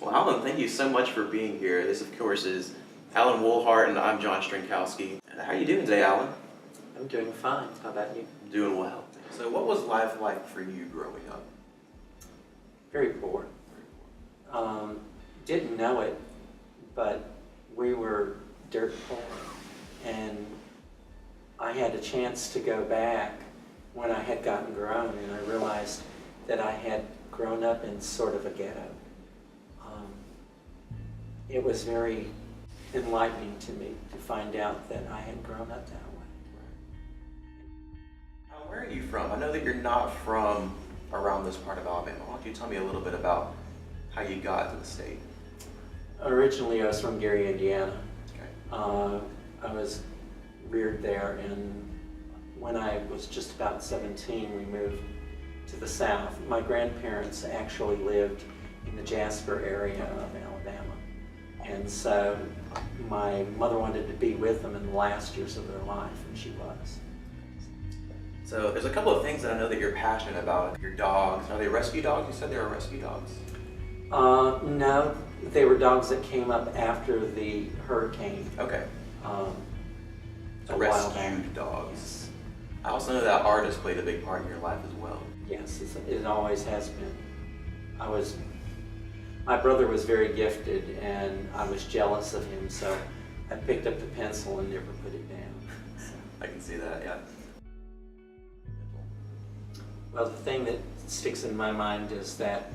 Well, Alan, thank you so much for being here. This, of course, is Alan Woellhart, and I'm John Strinkowski. And how are you doing today, Alan? I'm doing fine. How about you? Doing well. So what was life like for you growing up? Very poor. Didn't know it, but we were dirt poor. And I had a chance to go back when I had gotten grown, and I realized that I had grown up in sort of a ghetto. It was very enlightening to me to find out that I had grown up that way. Where are you from? I know that you're not from around this part of Alabama. Why don't you tell me a little bit about how you got to the state? Originally, I was from Gary, Indiana. Okay. I was reared there, and when I was just about 17, we moved to the south. My grandparents actually lived in the Jasper area of Alabama, and so my mother wanted to be with them in the last years of their life, and she was. So there's a couple of things that I know that you're passionate about. Your dogs. Are they rescue dogs? You said they were rescue dogs. No, they were dogs that came up after the hurricane. Okay. A while back. Rescued dogs. I also know that art has played a big part in your life as well. Yes, it always has been. My brother was very gifted, and I was jealous of him, so I picked up the pencil and never put it down. So. I can see that, yeah. Well, the thing that sticks in my mind is that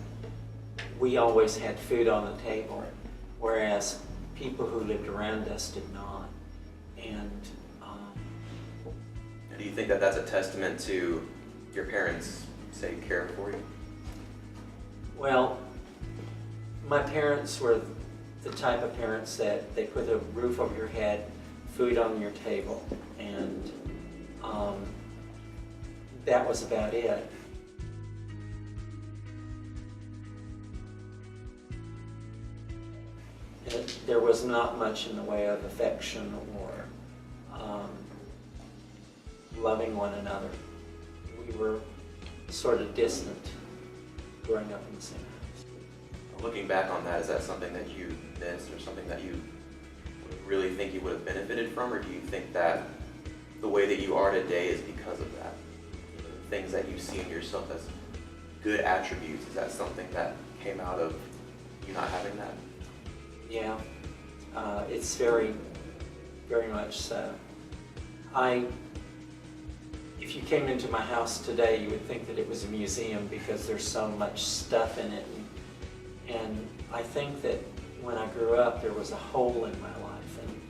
we always had food on the table, whereas people who lived around us did not. And do you think that that's a testament to your parents, say, care for you? well, my parents were the type of parents that they put a roof over your head, food on your table, and that was about it. There was not much in the way of affection or loving one another. We were sort of distant growing up in the same house. Looking back on that, is that something that you missed or something that you really think you would have benefited from, or do you think that the way that you are today is because of that? You know, the things that you see in yourself as good attributes, is that something that came out of you not having that? Yeah, it's very, very much so. If you came into my house today, you would think that it was a museum because there's so much stuff in it. And I think that when I grew up, there was a hole in my life, and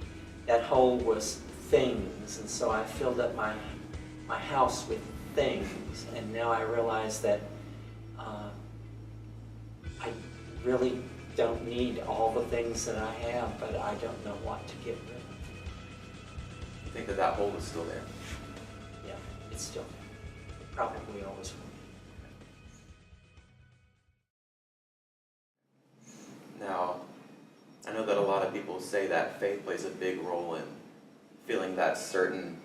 that hole was things. And so I filled up my house with things, and now I realize that I really don't need all the things that I have, but I don't know what to get rid of. You think that that hole is still there? Yeah, it's still there. It probably always will. Now, I know that a lot of people say that faith plays a big role in feeling that certain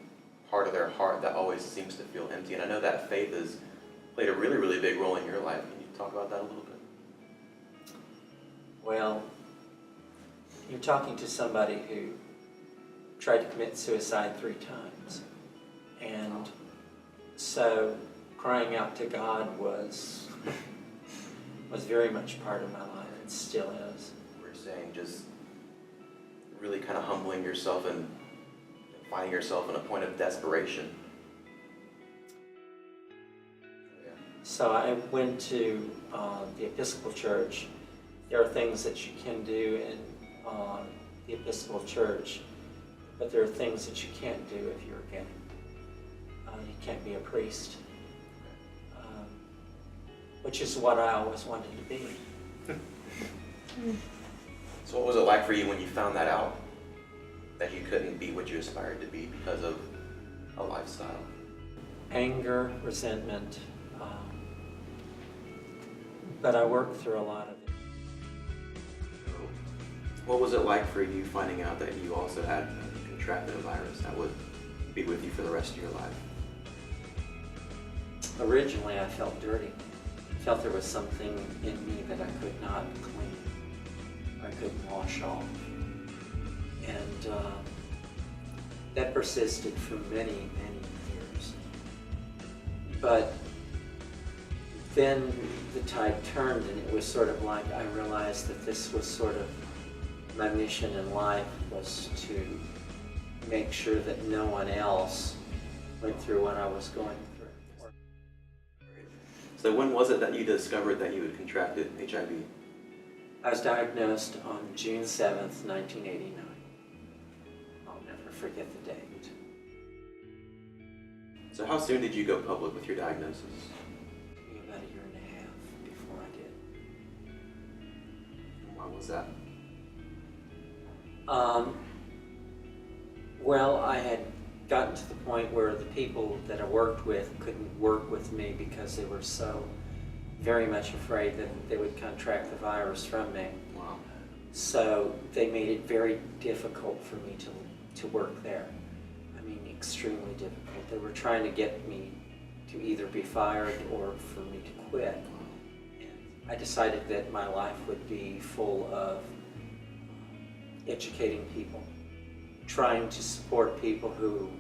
part of their heart that always seems to feel empty, and I know that faith has played a really, really big role in your life. Can you talk about that a little bit? Well, you're talking to somebody who tried to commit suicide 3 times. And so crying out to God was very much part of my life, and still is. We're saying just really kind of humbling yourself and finding yourself in a point of desperation. Yeah. So I went to the Episcopal Church. There are things that you can do in the Episcopal Church, but there are things that you can't do if you're gay. You can't be a priest, which is what I always wanted to be. So what was it like for you when you found that out, that you couldn't be what you aspired to be because of a lifestyle? Anger, resentment, but I worked through a lot of it. What was it like for you finding out that you also had contracted a virus that would be with you for the rest of your life? Originally, I felt dirty. I felt there was something in me that I could not clean. couldn't wash off. And that persisted for many, many years. But then the tide turned, and it was sort of like I realized that this was sort of my mission in life, was to make sure that no one else went through what I was going through. So when was it that you discovered that you had contracted HIV? I was diagnosed on June 7th, 1989. I'll never forget the date. So how soon did you go public with your diagnosis? Maybe about a year and a half before I did. And why was that? Well, I had gotten to the point where the people that I worked with couldn't work with me because they were so very much afraid that they would contract the virus from me. Wow. So they made it very difficult for me to work there. I mean, extremely difficult. They were trying to get me to either be fired or for me to quit. And I decided that my life would be full of educating people, trying to support people who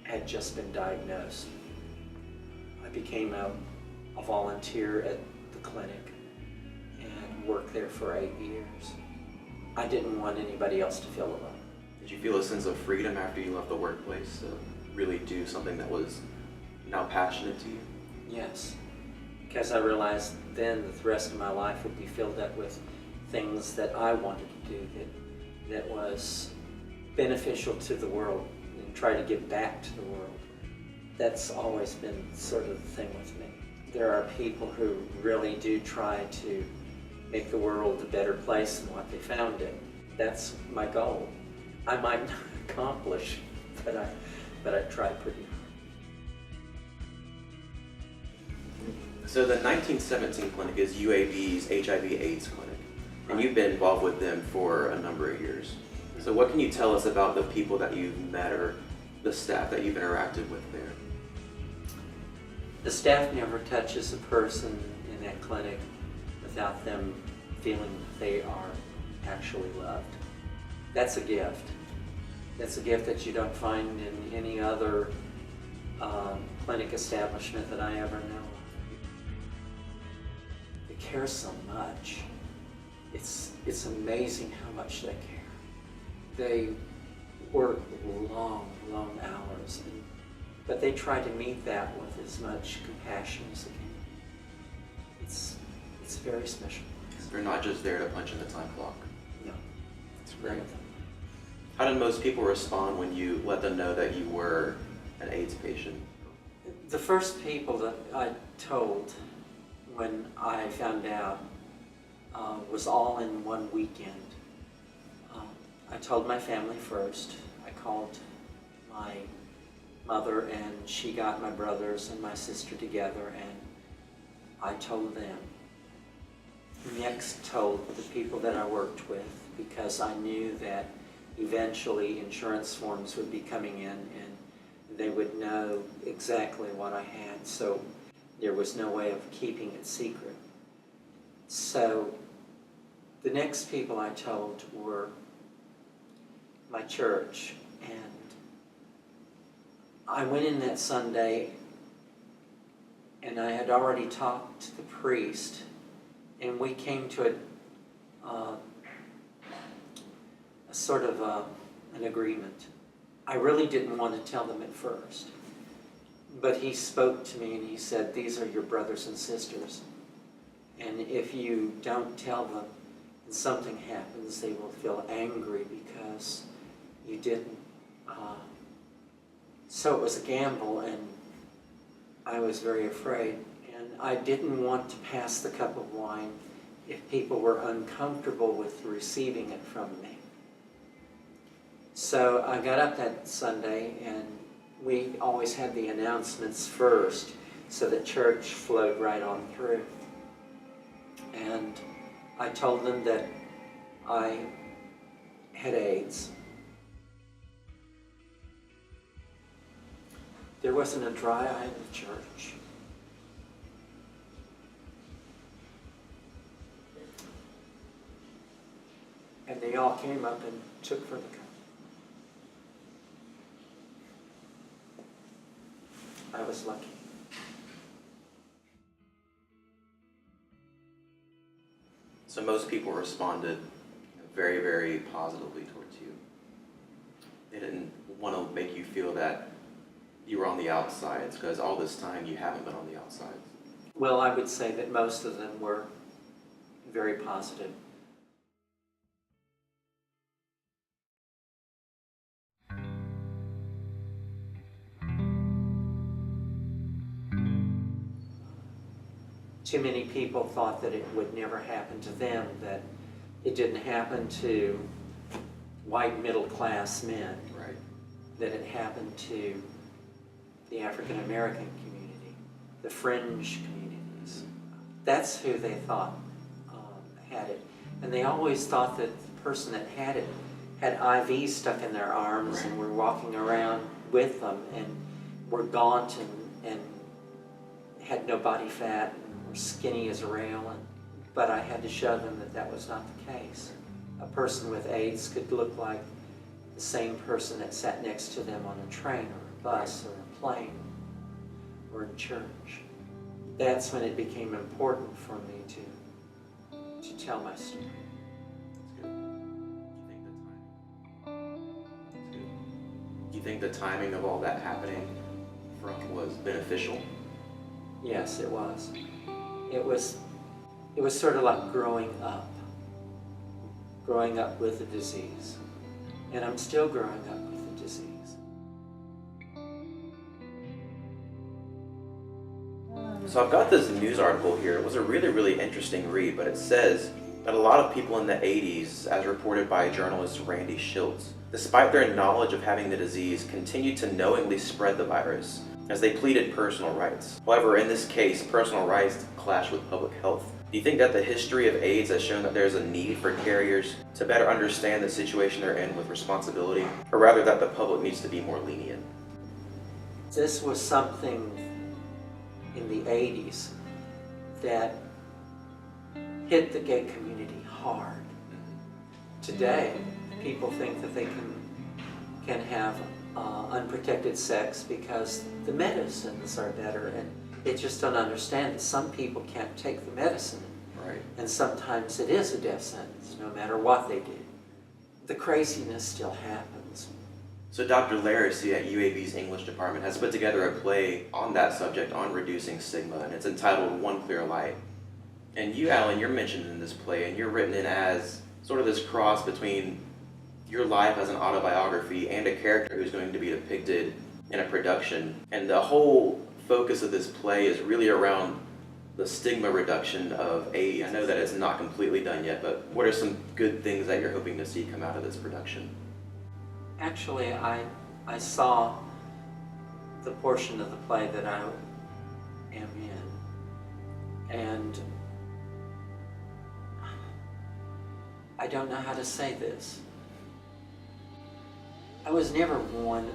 had just been diagnosed. I became a volunteer at the clinic and worked there for 8 years. I didn't want anybody else to feel alone. Did you feel a sense of freedom after you left the workplace to really do something that was now passionate to you? Yes, because I realized then that the rest of my life would be filled up with things that I wanted to do that was beneficial to the world and try to give back to the world. That's always been sort of the thing with me. There are people who really do try to make the world a better place than what they found it. That's my goal. I might not accomplish, but I try pretty hard. So the 1917 clinic is UAB's HIV/AIDS clinic, and you've been involved with them for a number of years. So what can you tell us about the people that you've met or the staff that you've interacted with there? The staff never touches a person in that clinic without them feeling that they are actually loved. That's a gift. That's a gift that you don't find in any other clinic establishment that I ever know of. They care so much. It's amazing how much they care. They work long, long hours, but they try to meet that with as much compassion as they can. It's very special. They're not just there to punch in the time clock. No, That's great. How did most people respond when you let them know that you were an AIDS patient? The first people that I told when I found out was all in one weekend. I told my family first. I called my mother, and she got my brothers and my sister together, and I told them. Next told the people that I worked with, because I knew that eventually insurance forms would be coming in and they would know exactly what I had, so there was no way of keeping it secret. So the next people I told were my church, and I went in that Sunday and I had already talked to the priest, and we came to a sort of an agreement. I really didn't want to tell them at first, but he spoke to me and he said, "These are your brothers and sisters, and if you don't tell them and something happens, they will feel angry because you didn't." So it was a gamble, and I was very afraid, and I didn't want to pass the cup of wine if people were uncomfortable with receiving it from me. So I got up that Sunday, and we always had the announcements first so that church flowed right on through. And I told them that I had AIDS. There wasn't a dry eye in the church. they all came up and took for the cup. I was lucky. So most people responded very, very positively towards you. They didn't want to make you feel that you were on the outsides, because all this time you haven't been on the outsides. Well, I would say that most of them were very positive. Too many people thought that it would never happen to them, that it didn't happen to white middle-class men, Right. that it happened to the African American community, the fringe communities. That's who they thought had it. And they always thought that the person that had it had IVs stuck in their arms, Right. and were walking around with them and were gaunt and had no body fat and were skinny as a rail. But I had to show them that that was not the case. A person with AIDS could look like the same person that sat next to them on a train or a bus or a plane or in church. That's when it became important for me to tell my story. That's good. Do you think the timing of all that happening was beneficial? Yes, it was. It was sort of like growing up with the disease. And I'm still growing up with the disease. So I've got this news article here. It was a really, really interesting read, but it says that a lot of people in the 80s, as reported by journalist Randy Schultz, despite their knowledge of having the disease, continued to knowingly spread the virus, as they pleaded personal rights. However, in this case, personal rights clash with public health. Do you think that the history of AIDS has shown that there's a need for carriers to better understand the situation they're in with responsibility, or rather that the public needs to be more lenient? This was something in the 80s that hit the gay community hard. Today, people think that they can have unprotected sex because the medicines are better, and they just don't understand that some people can't take the medicine. Right. And sometimes it is a death sentence, no matter what they do. The craziness still happens. So Dr. Laracy at UAB's English department has put together a play on that subject, on reducing stigma, and it's entitled One Clear Light. And you, Alan, you're mentioned in this play, and you're written in as sort of this cross between your life as an autobiography and a character who's going to be depicted in a production. And the whole focus of this play is really around the stigma reduction of AIDS. I know that it's not completely done yet, but what are some good things that you're hoping to see come out of this production? Actually, I saw the portion of the play that I am in, and I don't know how to say this. I was never one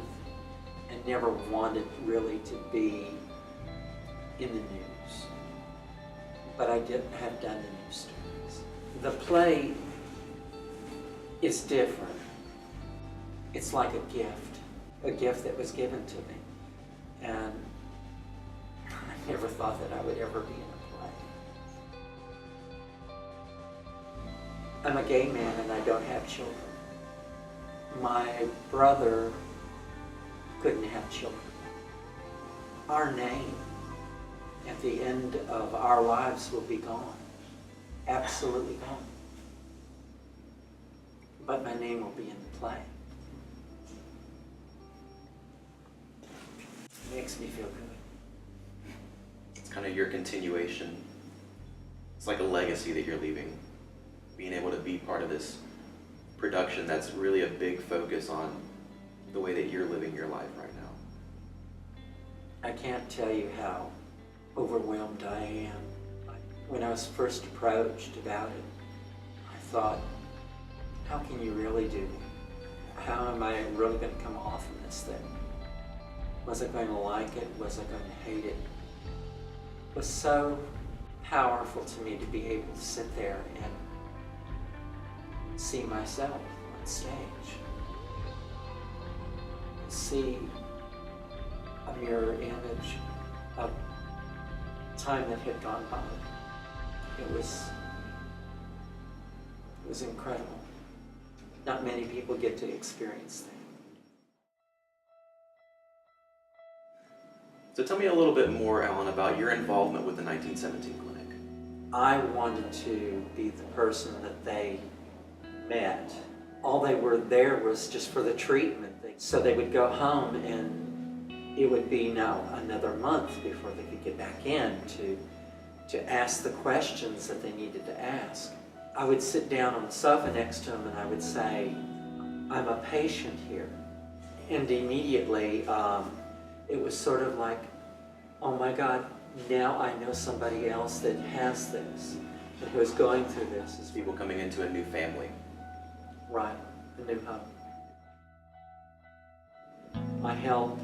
and never wanted really to be in the news, but I have done the news stories. The play is different. It's like a gift that was given to me, and I never thought that I would ever be in a play. I'm a gay man and I don't have children. My brother couldn't have children. Our name at the end of our lives will be gone, absolutely gone. But my name will be in the play. It makes me feel good. It's kind of your continuation. It's like a legacy that you're leaving. Being able to be part of this production that's really a big focus on the way that you're living your life right now. I can't tell you how overwhelmed I am. When I was first approached about it, I thought, how can you really do that? How am I really going to come off in this thing? Was I going to like it? Was I going to hate it? It was so powerful to me to be able to sit there see myself on stage, see a mirror image of time that had gone by. It was incredible. Not many people get to experience that. So tell me a little bit more, Ellen, about your involvement with the 1917 clinic. I wanted to be the person that they met. All they were there was just for the treatment. So they would go home and it would be now another month before they could get back in to ask the questions that they needed to ask. I would sit down on the sofa next to them and I would say, I'm a patient here. And immediately it was sort of like, oh my God, now I know somebody else that has this, and who is going through this. As people coming into a new family. Right, a new home. I help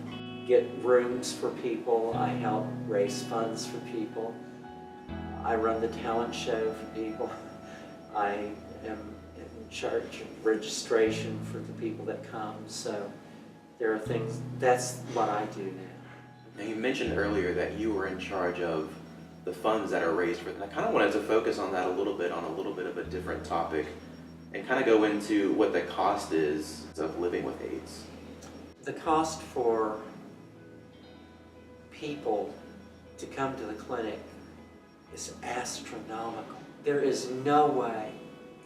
get rooms for people. I help raise funds for people. I run the talent show for people. I am in charge of registration for the people that come. So there are things, that's what I do now. Now you mentioned earlier that you were in charge of the funds that are raised for, and I kind of wanted to focus on that a little bit, on a little bit of a different topic, and kind of go into what the cost is of living with AIDS. The cost for people to come to the clinic is astronomical. There is no way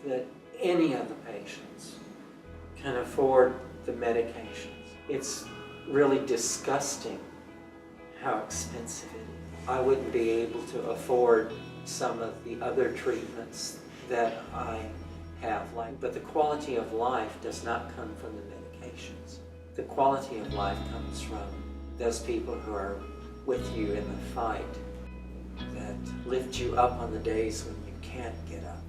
that any of the patients can afford the medications. It's really disgusting how expensive it is. I wouldn't be able to afford some of the other treatments that I have, but the quality of life does not come from the medications. The quality of life comes from those people who are with you in the fight, that lift you up on the days when you can't get up.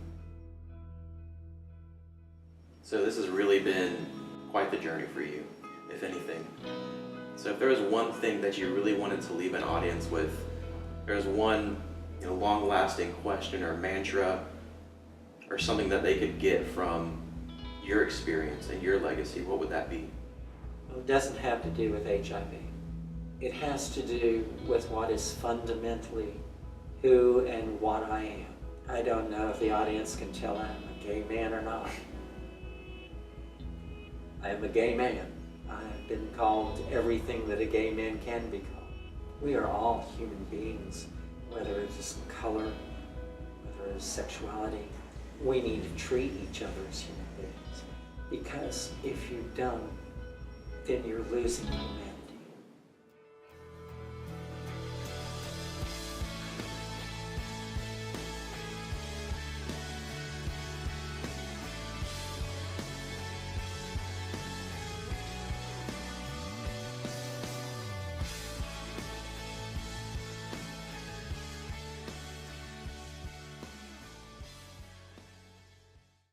So this has really been quite the journey for you, if anything. So if there was one thing that you really wanted to leave an audience with, if there was one long-lasting question or mantra or something that they could get from your experience and your legacy, what would that be? Well, it doesn't have to do with HIV. It has to do with what is fundamentally who and what I am. I don't know if the audience can tell I'm a gay man or not. I am a gay man. I've been called everything that a gay man can be called. We are all human beings, whether it's color, whether it's sexuality. We need to treat each other as human beings, because if you don't, then you're losing humanity.